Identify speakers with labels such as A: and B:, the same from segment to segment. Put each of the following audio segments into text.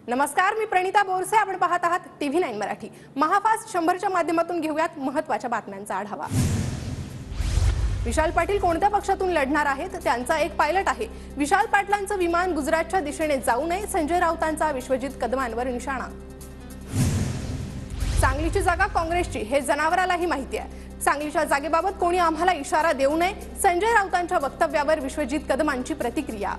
A: नमस्कार, मी प्रणिता बोरसे. आपण पाहत आहात TV9 मराठी. महाफास्ट 100च्या माध्यमातून घेऊयात महत्त्वाच्या बातम्यांचा आढावा. विशाल पाटील कोणत्या पक्षातून लढणार आहेत? त्यांचा एक पायलट आहे. विशाल पाटलांचं विमान गुजरातच्या दिशेने जाऊ नये. संजय राऊतांचा विश्वजित कदमांवर निशाणा. सांगलीची जागा काँग्रेसची हे जनावरालाही माहिती आहे. सांगलीच्या जागेबाबत कोणी आम्हाला इशारा देऊ नये. संजय राऊतांच्या वक्तव्यावर विश्वजित कदमांची प्रतिक्रिया.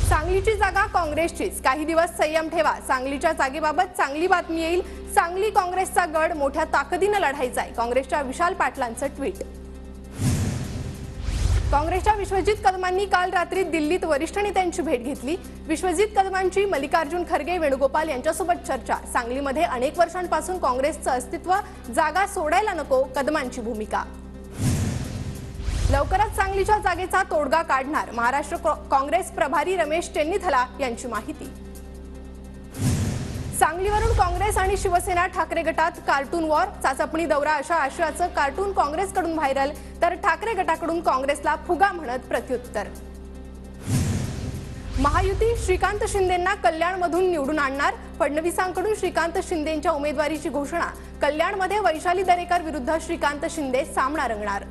A: सांगलीची जागा काँग्रेसचीच, काही दिवस संयम ठेवा. सांगलीच्या जागेबाबत चांगली बातमी येईल. सांगली काँग्रेसचा गड मोठ्या ताकदीने लढायचा आहे. काँग्रेसच्या विशाल पाटलांचं ट्विट. काँग्रेसच्या विश्वजित कदमांनी काल रात्री दिल्लीत वरिष्ठ नेत्यांची भेट घेतली. विश्वजित कदमांची मल्लिकार्जुन खरगे, वेणुगोपाल यांच्यासोबत चर्चा. सांगलीमध्ये अनेक वर्षांपासून काँग्रेसचं अस्तित्व, जागा सोडायला नको, कदमांची भूमिका. लवकरच सांगलीच्या जागेचा तोडगा काढणार, महाराष्ट्र काँग्रेस प्रभारी रमेश चेन्नीथला यांची माहिती. सांगलीवरून काँग्रेस आणि शिवसेना ठाकरे गटात कार्टून वॉर, चाचपणी दौरा अशा आशयाचं कार्टून काँग्रेसकडून व्हायरल, तर ठाकरे गटाकडून काँग्रेसला फुगा म्हणत प्रत्युत्तर. महायुती श्रीकांत शिंदेंना कल्याणमधून निवडून आणणार, फडणवीसांकडून श्रीकांत शिंदेंच्या उमेदवारीची घोषणा. कल्याणमध्ये वैशाली दरेकर विरुद्ध श्रीकांत शिंदे सामना रंगणार.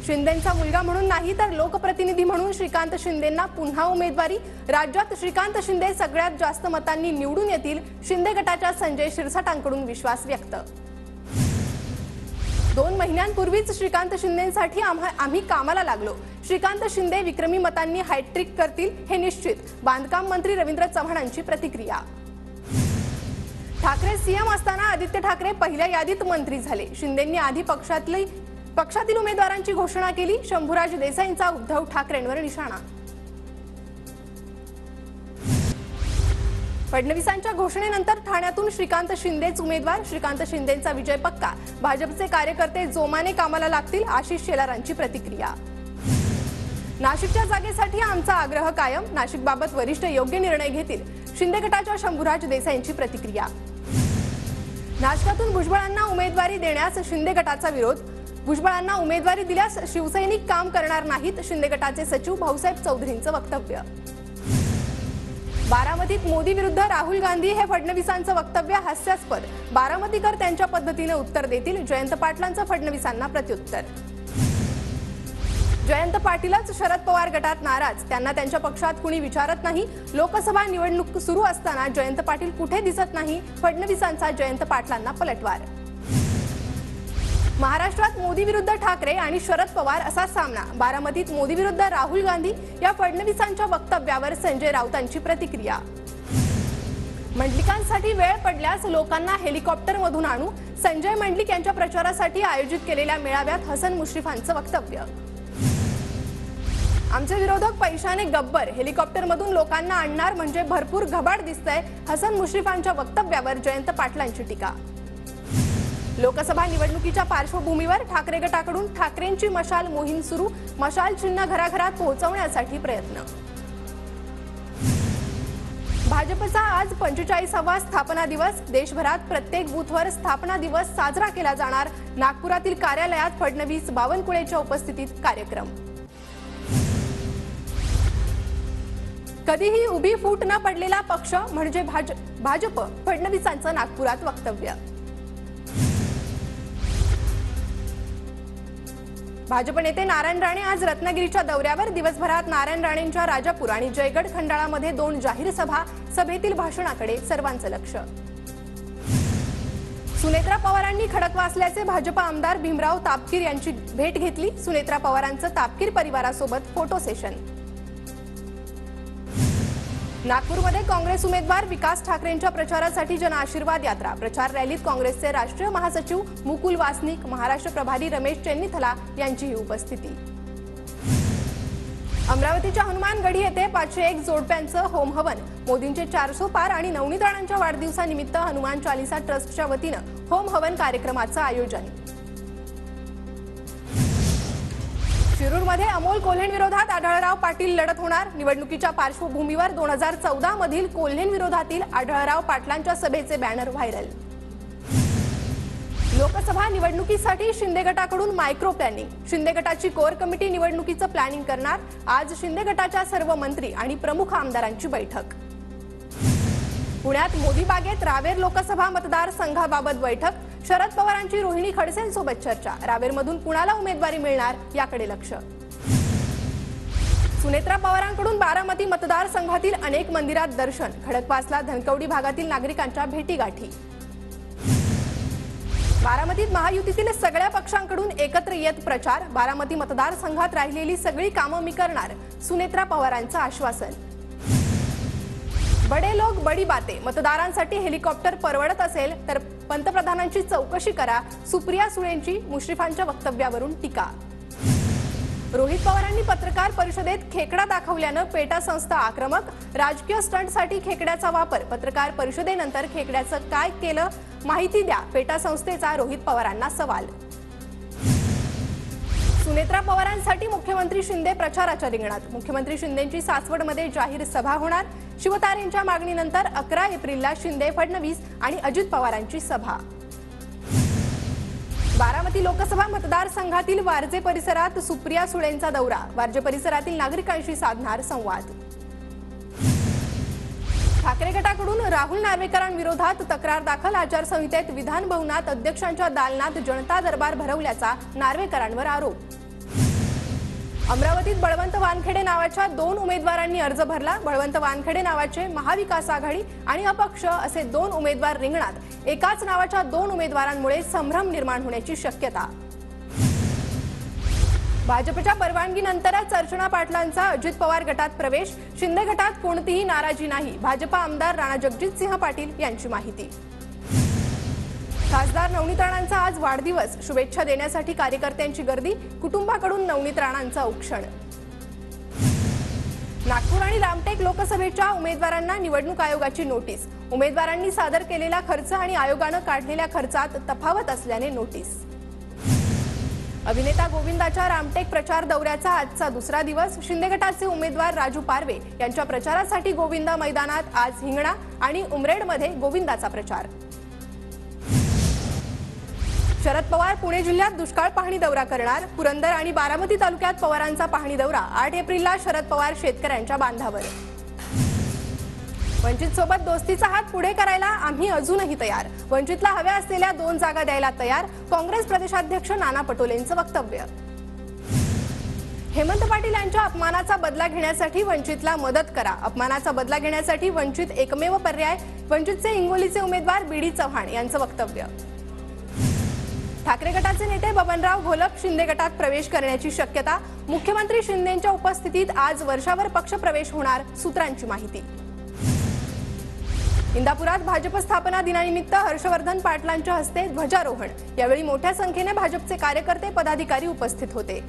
A: शिंदेंचा मुलगा म्हणून नाही तर लोकप्रतिनिधी म्हणून श्रीकांत शिंदेंना पुन्हा उमेदवारी. राज्यात श्रीकांत शिंदे सगळ्यात जास्त मतांनी निवडून येतील, शिंदे गटाच्या संजय शिरसाटांकडून विश्वास व्यक्त. 2 महिन्यांपूर्वीच श्रीकांत शिंदेंसाठी आम्ही कामाला लागलो. श्रीकांत शिंदे विक्रमी मतांनी हॅट्रिक करतील हे निश्चित, बांधकाम मंत्री रवींद्र चव्हाणांची प्रतिक्रिया. ठाकरे सीएम असताना आदित्य ठाकरे पहिल्या यादीत मंत्री झाले. शिंदेंनी आधी पक्षातील उमेदवारांची घोषणा केली. शंभूराज देसाईंचा उद्धव ठाकरेंवर निशाणा. फडणवीसांच्या घोषणेनंतर ठाण्यातून श्रीकांत शिंदेच उमेदवार. श्रीकांत शिंदेंचा विजय पक्का, भाजपचे कार्यकर्ते जोमाने कामाला लागतील, आशिष शेलारांची प्रतिक्रिया. नाशिकच्या जागेसाठी आमचा आग्रह कायम, नाशिकबाबत वरिष्ठ योग्य निर्णय घेतील, शिंदे गटाच्या शंभूराज देसाईंची प्रतिक्रिया. नाशिकातून भुजबळांना उमेदवारी देण्यास शिंदे गटाचा विरोध. भुजबळांना उमेदवारी दिल्यास शिवसैनिक काम करणार नाहीत, शिंदे गटाचे सचिव भाऊसाहेब चौधरींचं वक्तव्य. बारामतीत मोदी विरुद्ध राहुल गांधी हे फडणवीसांचं वक्तव्य हास्यास्पद. बारामतीकर त्यांच्या पद्धतीने उत्तर देतील, जयंत पाटलांचं फडणवीसांना प्रत्युत्तर. जयंत पाटीलच शरद पवार गटात नाराज, त्यांना त्यांच्या पक्षात कुणी विचारत नाही. लोकसभा निवडणूक सुरू असताना जयंत पाटील कुठे दिसत नाही, फडणवीसांचा जयंत पाटलांना पलटवार. महाराष्ट्रात मोदी विरुद्ध ठाकरे आणि शरद पवार असा सामना. बारामतीत मोदी विरुद्ध राहुल गांधी या फडणवीसांच्या वक्तव्यावर संजय राऊतांची प्रतिक्रिया. मंडलिकांसाठी वेळ पडल्यास लोकांना हेलिकॉप्टरमधून आणू, संजय मंडलिक यांच्या प्रचारासाठी आयोजित केलेल्या मेळाव्यात हसन मुश्रीफांचं वक्तव्य. आमचे विरोधक पैशाने गब्बर, हेलिकॉप्टरमधून लोकांना आणणार म्हणजे भरपूर घबाड दिसतंय, हसन मुश्रीफांच्या वक्तव्यावर जयंत पाटलांची टीका. लोकसभा निवडणुकीच्या पार्श्वभूमीवर ठाकरे गटाकडून ठाकरेंची मशाल मोहीम सुरू, मशाल चिन्ह घराघरात पोहोचवण्यासाठी प्रयत्न. भाजपचा आज 45वा स्थापना दिवस. देशभरात प्रत्येक बूथवर स्थापना दिवस साजरा केला जाणार. नागपुरातील कार्यालयात फडणवीस, बावनकुळेच्या उपस्थितीत कार्यक्रम. कधीही उभी फूट न पडलेला पक्ष म्हणजे भाजप, फडणवीसांचं नागपुरात वक्तव्य. भाजप नेते नारायण राणे आज रत्नागिरीच्या दौऱ्यावर. दिवसभरात नारायण राणेंच्या राजापूर आणि जयगड खंडाळामध्ये 2 जाहीर सभा. सभेतील भाषणाकडे सर्वांचं लक्ष. सुनेत्रा पवारांनी खडकवासल्याचे भाजप आमदार भीमराव तापकीर यांची भेट घेतली. सुनेत्रा पवारांचं तापकीर परिवारासोबत फोटो सेशन. नागपूरमध्ये काँग्रेस उमेदवार विकास ठाकरेंच्या प्रचारासाठी जनआशीर्वाद यात्रा. प्रचार रॅलीत काँग्रेसचे राष्ट्रीय महासचिव मुकुल वासनिक, महाराष्ट्र प्रभारी रमेश चेन्नीथला यांचीही उपस्थिती. अमरावतीच्या हनुमानगढी येथे 501 जोडप्यांचं होम हवन. मोदींचे 400 पार आणि नवनीत राणांच्या वाढदिवसानिमित्त हनुमान चालिसा ट्रस्टच्या वतीनं होम हवन कार्यक्रमाचं आयोजन. शिरूरमध्ये अमोल कोल्हेंविरोधात आढळराव पाटील लढत होणार. निवडणुकीच्या पार्श्वभूमीवर 2014 मधील कोल्हेंविरोधातील आढळराव पाटलांच्या सभेचे बॅनर व्हायरल. लोकसभा निवडणुकीसाठी शिंदे गटाकडून मायक्रो प्लॅनिंग. शिंदे गटाची कोर कमिटी निवडणुकीचं प्लॅनिंग करणार. आज शिंदे गटाच्या सर्व मंत्री आणि प्रमुख आमदारांची बैठक. पुण्यात मोदी बागेत रावेर लोकसभा मतदारसंघाबाबत बैठक. शरद पवारांची रोहिणी खडसेंसोबत चर्चा. रावेरमधून कुणाला उमेदवारी मिळणार याकडे लक्ष. सुनेत्रा पवारांकडून बारामती मतदारसंघातील अनेक मंदिरात दर्शन. खडकवासला धनकवडी भागातील नागरिकांच्या भेटीगाठी. बारामतीत महायुतीतील सगळ्या पक्षांकडून एकत्र येत प्रचार. बारामती मतदारसंघात राहिलेली सगळी कामं मी करणार, सुनेत्रा पवारांचं आश्वासन. बडे लोक बडी बाते. मतदारांसाठी हेलिकॉप्टर परवडत असेल तर पंतप्रधानांची चौकशी करा. सुप्रिया सुळेंची मुश्रीफांच्या वक्तव्यावरून टीका. रोहित पवारांनी पत्रकार परिषदेत खेकडा दाखवल्यानं पेटा संस्था आक्रमक. राजकीय स्टंटसाठी खेकड्याचा वापर. पत्रकार परिषदेनंतर खेकड्याचं काय केलं माहिती द्या, पेटा संस्थेचा रोहित पवारांना सवाल. सुनेत्रा पवारांसाठी मुख्यमंत्री शिंदे प्रचाराच्या रिंगणात. मुख्यमंत्री शिंदेंची सासवडमध्ये जाहीर सभा होणार. शिवतारेंच्या मागणीनंतर 11 एप्रिलला शिंदे, फडणवीस आणि अजित पवारांची सभा. बारामती लोकसभा मतदारसंघातील वारजे परिसरात सुप्रिया सुळेंचा दौरा. वारजे परिसरातील नागरिकांशी साधणार संवाद. ठाकरे गटाकडून राहुल नार्वेकरांविरोधात तक्रार दाखल. आचारसंहितेत विधान भवनात अध्यक्षांच्या दालनात जनता दरबार भरवल्याचा नार्वेकरांवर आरोप. अमरावतीत बळवंत वानखेडे नावाच्या 2 उमेदवारांनी अर्ज भरला. बळवंत वानखेडे नावाचे महाविकास आघाडी आणि अपक्ष असे 2 उमेदवार रिंगणात. एकाच नावाच्या 2 उमेदवारांमुळे संभ्रम निर्माण होण्याची शक्यता. भाजपच्या परवानगीनंतरच अर्चना पाटलांचा अजित पवार गटात प्रवेश. शिंदे गटात कोणतीही नाराजी नाही, भाजपा आमदार राणा जगजितसिंह पाटील यांची माहिती. खासदार नवनीत राणांचा आज वाढदिवस. शुभेच्छा देण्यासाठी कार्यकर्त्यांची गर्दी. कुटुंबाकडून नवनीत राणांचा औक्षण. नागपूर आणि रामटेक लोकसभेच्या उमेदवारांना निवडणूक आयोगाची नोटीस. उमेदवारांनी सादर केलेला खर्च आणि आयोगानं काढलेल्या खर्चात तफावत असल्याने नोटीस. अभिनेता गोविंदाच्या रामटेक प्रचार दौऱ्याचा आजचा दुसरा दिवस. शिंदे गटाचे उमेदवार राजू पारवे यांच्या प्रचारासाठी गोविंदा मैदानात आज हिंगणा आणि उमरेडमध्ये गोविंदाचा प्रचार. शरद पवार पुणे जिल्ह्यात दुष्काळ पाहणी दौरा करणार. पुरंदर आणि बारामती तालुक्यात पवारांचा पाहणी दौरा. 8 एप्रिलला शरद पवार शेतकऱ्यांच्या बांधावर. वंचित सोबत दोस्तीचा हात पुढे करायला आम्ही अजूनही तयार. वंचितला हव्या असलेल्या 2 जागा द्यायला तयार. काँग्रेस प्रदेशाध्यक्ष नाना पटोलेंचं वक्तव्य. हेमंत पाटील यांच्या अपमानाचा बदला घेण्यासाठी वंचितला मदत करा. अपमानाचा बदला घेण्यासाठी वंचित एकमेव पर्याय. वंचितचे हिंगोलीचे उमेदवार बीडी चव्हाण यांचं वक्तव्य. ठाकरे गटाचे नेते बबनराव घोलप शिंदे गटात प्रवेश करण्याची शक्यता. मुख्यमंत्री शिंदेंच्या उपस्थितीत आज वर्षावर पक्ष प्रवेश होणार, सूत्रांची माहिती. इंदापुरात भाजप स्थापना दिनानिमित्त हर्षवर्धन पाटलांच्या हस्ते ध्वजारोहण. यावेळी मोठ्या संख्येने भाजपचे कार्यकर्ते, पदाधिकारी उपस्थित होते.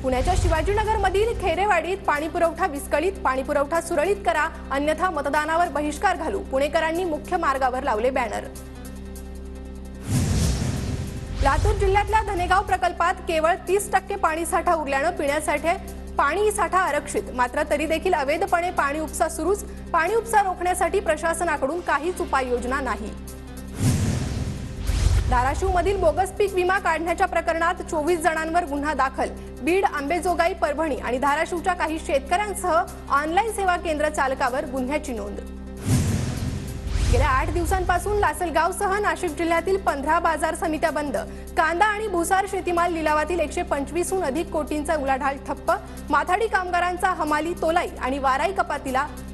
A: पुण्याच्या शिवाजीनगरमधील खेरेवाडीत पाणीपुरवठा विस्कळीत. पाणीपुरवठा सुरळीत करा, अन्यथा मतदानावर बहिष्कार घालू. पुणेकरांनी मुख्य मार्गावर लावले बॅनर. लातूर जिल्ह्यातल्या धनेगाव प्रकल्पात केवळ 30% पाणीसाठा उरल्यानं पिण्यासाठी पाणी साठा आरक्षित. मात्र तरी देखील अवैधपणे पाणी उपसा सुरूच. पाणी उपसा रोखण्यासाठी प्रशासनाकडून काहीच उपाययोजना नाही. धाराशिवमधील बोगस पीक विमा काढण्याच्या प्रकरणात 24 जणांवर गुन्हा दाखल. बीड, आंबेजोगाई, परभणी आणि धाराशिवच्या काही शेतकऱ्यांसह ऑनलाईन सेवा केंद्र चालकावर गुन्ह्याची नोंद. गेल्या 8 दिवसांपासून लासलगावसह नाशिक जिल्ह्यातील 15 बाजार समित्या बंद. कांदा आणि भुसार शेतीमाल लिलावातील 125हून अधिक कोटींचा उलाढाल ठप्प. माथाडी कामगारांचा हमाली, तोलाई आणि वाराई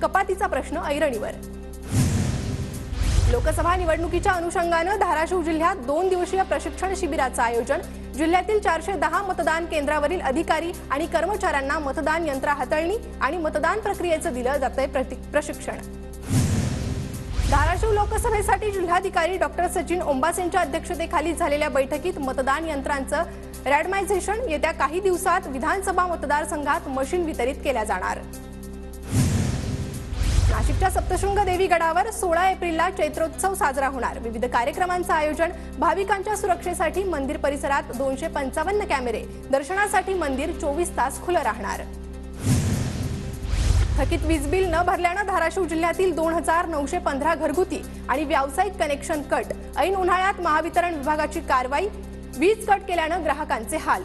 A: कपातीचा प्रश्न ऐरणीवर. लोकसभा निवडणुकीच्या अनुषंगानं धाराशिव जिल्ह्यात 2 दिवसीय प्रशिक्षण शिबिराचं आयोजन. जिल्ह्यातील 410 मतदान केंद्रावरील अधिकारी आणि कर्मचाऱ्यांना मतदान यंत्र हाताळणी आणि मतदान प्रक्रियेचं दिलं जातंय प्रशिक्षण. धाराशिव लोकसभेसाठी जिल्हाधिकारी डॉक्टर सचिन ओंबासेंच्या अध्यक्षतेखाली झालेल्या बैठकीत मतदान यंत्रांचं रॅडमायझेशन. येत्या काही दिवसात विधानसभा मतदारसंघात मशीन वितरित केल्या जाणार. नाशिकच्या सप्तशृंग देवी गडावर 16 एप्रिलला चैत्रोत्सव साजरा होणार. विविध कार्यक्रमांचं आयोजन. भाविकांच्या सुरक्षेसाठी मंदिर परिसरात 255 कॅमेरे. दर्शनासाठी मंदिर 24 तास खुलं राहणार. थकीत वीज बिल न भरल्यानं धाराशिव जिल्ह्यातील 2915 घरगुती आणि व्यावसायिक कनेक्शन कट. ऐन उन्हाळ्यात महावितरण विभागाची कारवाई. वीज कट केल्यानं ग्राहकांचे हाल.